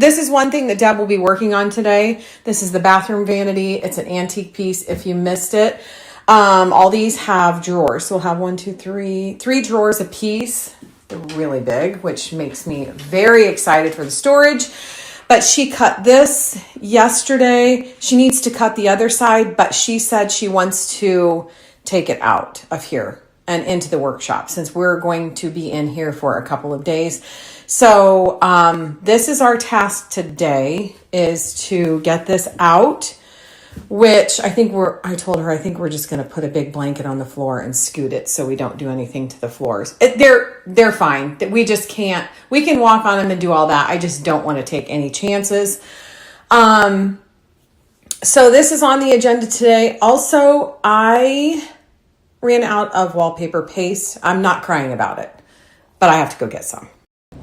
this is one thing that Deb will be working on today. This is the bathroom vanity. It's an antique piece if you missed it. All these have drawers. So we'll have 1, 2, 3 drawers a piece. They're really big, which makes me very excited for the storage. But she cut this yesterday. She needs to cut the other side, but she said she wants to take it out of here and into the workshop since we're going to be in here for a couple of days. So this is our task today, is to get this out, which I told her, I think we're just going to put a big blanket on the floor and scoot it so we don't do anything to the floors. They're fine. We just can't, we can walk on them and do all that. I just don't want to take any chances. So this is on the agenda today. Also, I ran out of wallpaper paste. I'm not crying about it, but I have to go get some.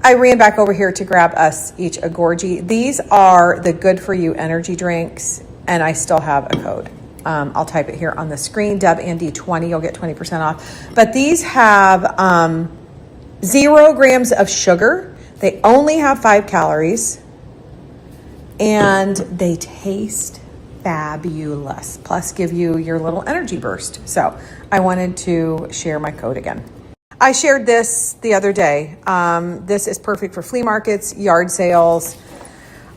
I ran back over here to grab us each a Gorgie. These are the Good For You energy drinks, and I still have a code. I'll type it here on the screen, DebandDanelle20, you'll get 20% off. But these have 0 grams of sugar. They only have 5 calories, and they taste fabulous. Plus give you your little energy burst. So I wanted to share my code again. I shared this the other day. This is perfect for flea markets, yard sales,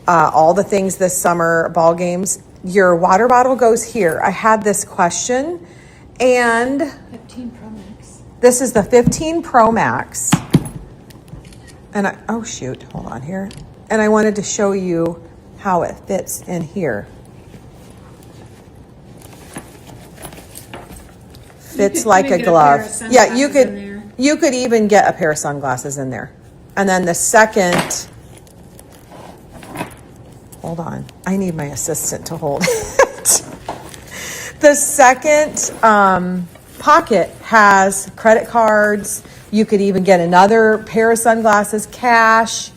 all the things this summer, ball games. Your water bottle goes here. I had this question, and 15 Pro Max. This is the 15 Pro Max. And hold on here. And I wanted to show you how it fits in here. Fits like a glove. Yeah, you could even get a pair of sunglasses in there. And then the second, hold on, I need my assistant to hold it. The second pocket has credit cards. You could even get another pair of sunglasses, cash,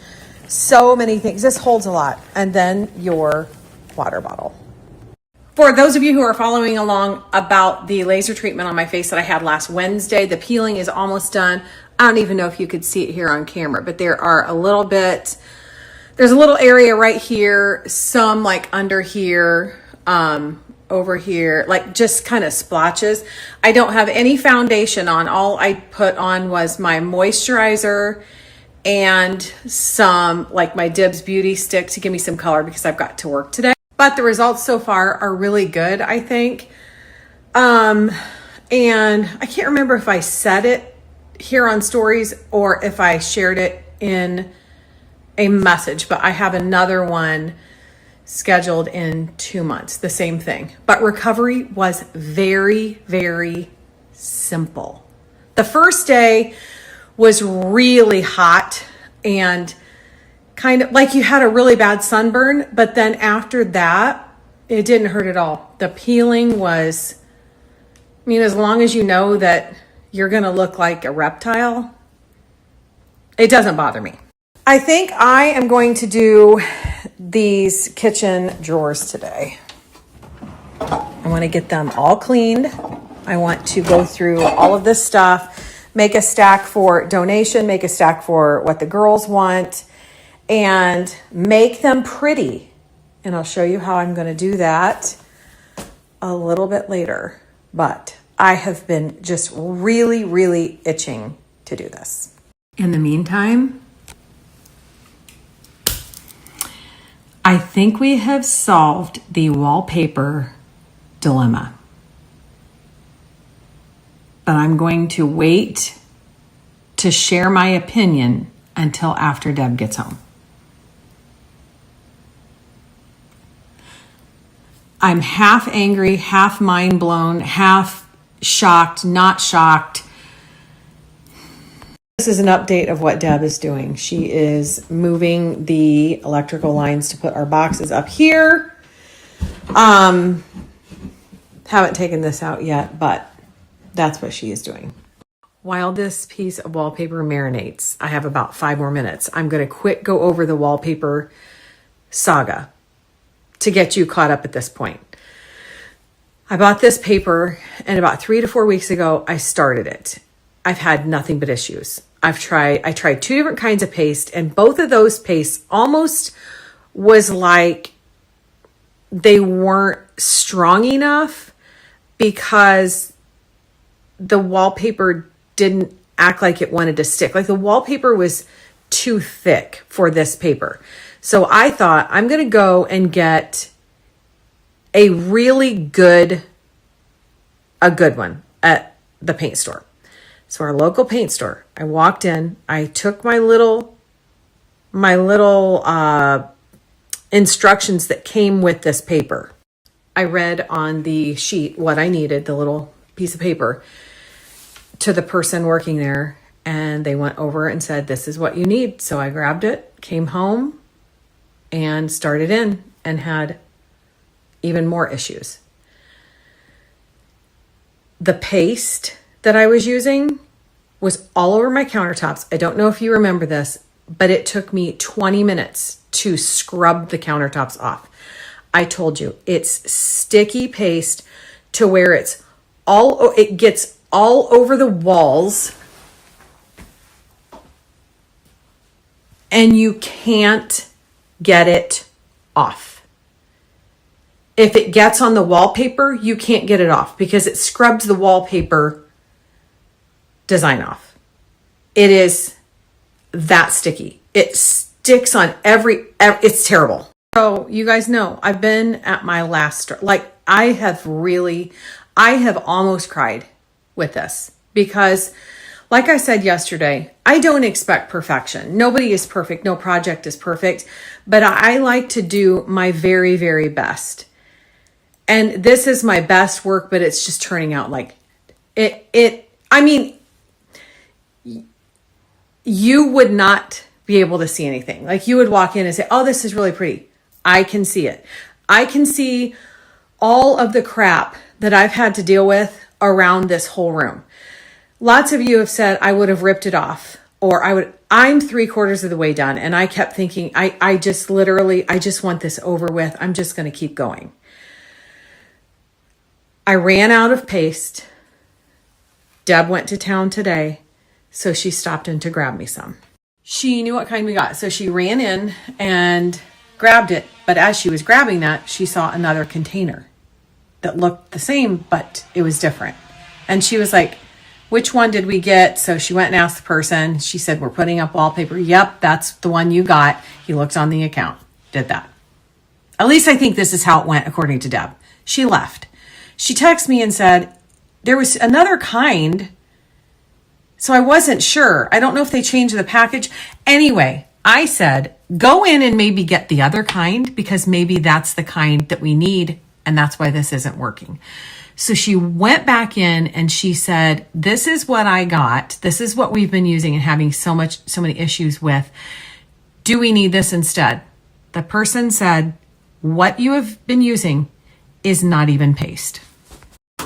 so many things. This holds a lot. And then your water bottle. For those of you who are following along about the laser treatment on my face that I had last Wednesday, the peeling is almost done. I don't even know if you could see it here on camera, but there's a little area right here, some like under here, over here, like just kind of splotches. I don't have any foundation on. All I put on was my moisturizer and some, like my Dibs Beauty stick to give me some color because I've got to work today. But the results so far are really good, I think. And I can't remember if I said it here on stories or if I shared it in a message, but I have another one scheduled in 2 months, the same thing. But recovery was very, very simple. The first day was really hot and kind of like you had a really bad sunburn, but then after that, it didn't hurt at all. The peeling was, as long as you know that you're going to look like a reptile, it doesn't bother me. I think I am going to do these kitchen drawers today. I want to get them all cleaned. I want to go through all of this stuff, make a stack for donation, make a stack for what the girls want, and make them pretty. And I'll show you how I'm going to do that a little bit later. But I have been just really, really itching to do this. In the meantime, I think we have solved the wallpaper dilemma. But I'm going to wait to share my opinion until after Deb gets home. I'm half angry, half mind blown, half shocked, not shocked. This is an update of what Deb is doing. She is moving the electrical lines to put our boxes up here. Haven't taken this out yet, but that's what she is doing. While this piece of wallpaper marinates, I have about 5 more minutes. I'm going to go over the wallpaper saga to get you caught up at this point. I bought this paper, and about 3 to 4 weeks ago, I started it. I've had nothing but issues. I tried 2 different kinds of paste, and both of those pastes almost was like they weren't strong enough because the wallpaper didn't act like it wanted to stick. Like the wallpaper was too thick for this paper. So I thought I'm going to go and get a good one at the paint store. So our local paint store, I walked in, I took my little instructions that came with this paper. I read on the sheet what I needed, the little piece of paper, to the person working there, and they went over and said, this is what you need. So I grabbed it, came home, and started in and had even more issues. The paste that I was using was all over my countertops. I don't know if you remember this, but it took me 20 minutes to scrub the countertops off. I told you, it's sticky paste to where it gets all over the walls and you can't get it off. If it gets on the wallpaper, you can't get it off because it scrubs the wallpaper design off. It is that sticky. It sticks on it's terrible. So you guys know I've been at my last, I have almost cried with this because like I said yesterday, I don't expect perfection. Nobody is perfect. No project is perfect, but I like to do my very, very best. And this is my best work, but it's just turning out like you would not be able to see anything. Like you would walk in and say, oh, this is really pretty. I can see it. I can see all of the crap that I've had to deal with around this whole room. Lots of you have said I would have ripped it off or I'm 3/4 of the way done. And I kept thinking, I just want this over with. I'm just going to keep going. I ran out of paste. Deb went to town today, so she stopped in to grab me some. She knew what kind we got, so she ran in and grabbed it. But as she was grabbing that, she saw another container that looked the same, but it was different. And she was like, which one did we get? So she went and asked the person. She said, we're putting up wallpaper. Yep, that's the one you got. He looked on the account, did that. At least I think this is how it went, according to Deb. She left. She texted me and said, there was another kind. So I wasn't sure. I don't know if they changed the package. Anyway, I said, go in and maybe get the other kind because maybe that's the kind that we need. And that's why this isn't working. So she went back in and she said, this is what I got. This is what we've been using and having so many issues with. Do we need this instead? The person said, what you have been using is not even paste.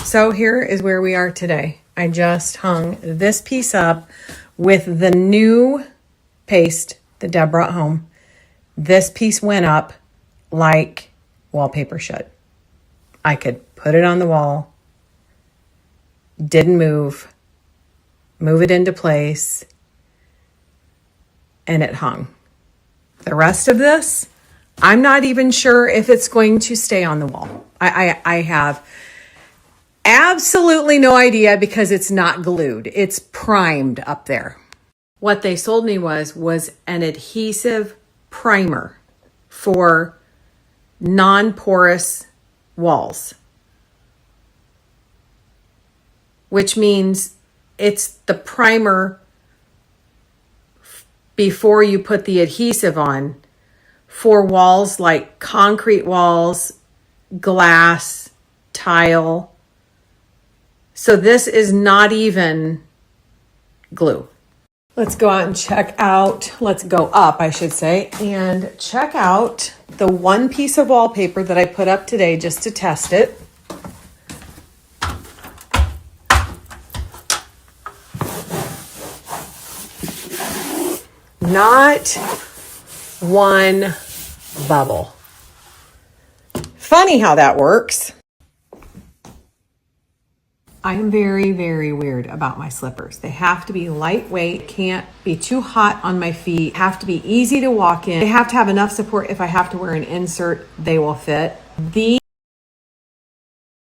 So here is where we are today. I just hung this piece up with the new paste that Deb brought home. This piece went up like wallpaper should. I could put it on the wall, didn't move it into place, and it hung. The rest of this, I'm not even sure if it's going to stay on the wall. I have absolutely no idea because it's not glued. It's primed up there. What they sold me was an adhesive primer for non-porous walls, which means it's the primer before you put the adhesive on for walls like concrete walls, glass, tile. So this is not even glue. Let's go out and let's go up, I should say, and check out the one piece of wallpaper that I put up today just to test it. Not one bubble. Funny how that works. I am very, very weird about my slippers. They have to be lightweight, can't be too hot on my feet, have to be easy to walk in. They have to have enough support. If I have to wear an insert, they will fit. These